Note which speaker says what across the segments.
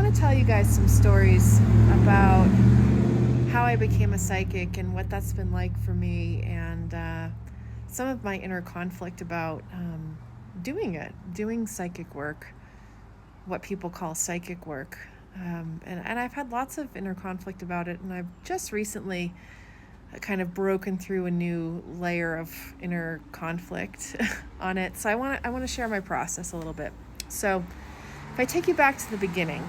Speaker 1: want to tell you guys some stories about how I became a psychic and what that's been like for me, and some of my inner conflict about doing psychic work, what people call psychic work. And I've had lots of inner conflict about it, and I've just recently kind of broken through a new layer of inner conflict on it. So I want to share my process a little bit. So if I take you back to the beginning,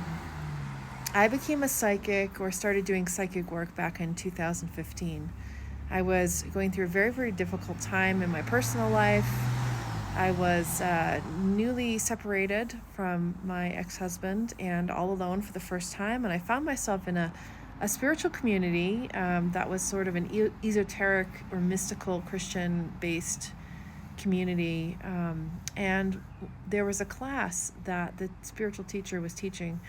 Speaker 1: I became a psychic or started doing psychic work back in 2015. I was going through a very, very difficult time in my personal life. I was newly separated from my ex-husband and all alone for the first time, and I found myself in a spiritual community that was sort of an esoteric or mystical Christian-based community. And there was a class that the spiritual teacher was teaching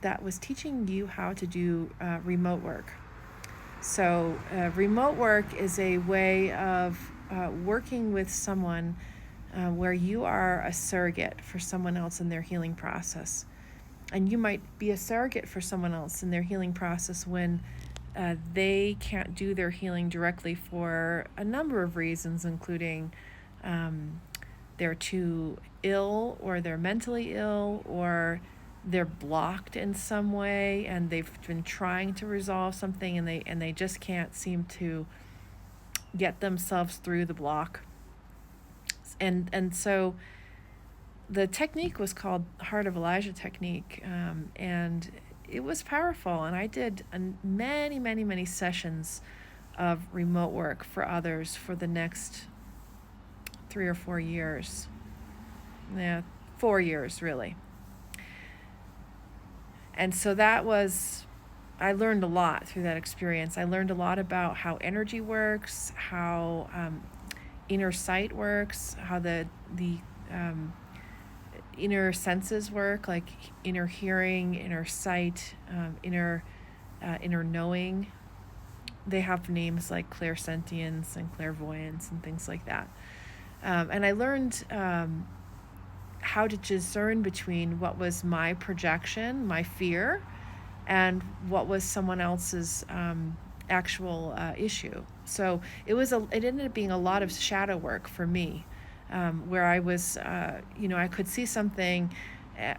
Speaker 1: that was teaching you how to do remote work. So remote work is a way of working with someone where you are a surrogate for someone else in their healing process. And you might be a surrogate for someone else in their healing process when they can't do their healing directly for a number of reasons, including they're too ill, or they're mentally ill, or they're blocked in some way, and they've been trying to resolve something, and they just can't seem to get themselves through the block. And so the technique was called Heart of Elijah technique, and it was powerful. And I did many, many, many sessions of remote work for others for the next 3 or 4 years. Yeah, 4 years really. And so I learned a lot through that experience. I learned a lot about how energy works, how inner sight works, how the inner senses work, like inner hearing, inner sight, inner knowing. They have names like clairsentience and clairvoyance and things like that. And I learned how to discern between what was my projection, my fear, and what was someone else's actual issue. So it ended up being a lot of shadow work for me, where I was, I could see something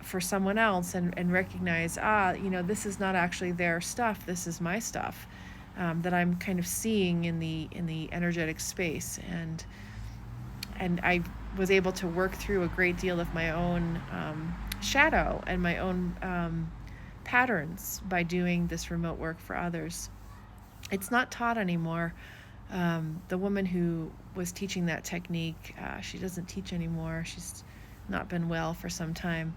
Speaker 1: for someone else and recognize, this is not actually their stuff. This is my stuff that I'm kind of seeing in the energetic space, and I was able to work through a great deal of my own shadow and my own patterns by doing this remote work for others. It's not taught anymore. The woman who was teaching that technique, she doesn't teach anymore. She's not been well for some time.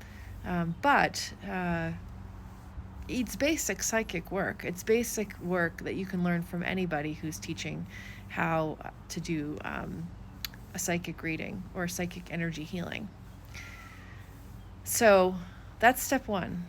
Speaker 1: But it's basic psychic work. It's basic work that you can learn from anybody who's teaching how to do a psychic reading or psychic energy healing. So that's step one.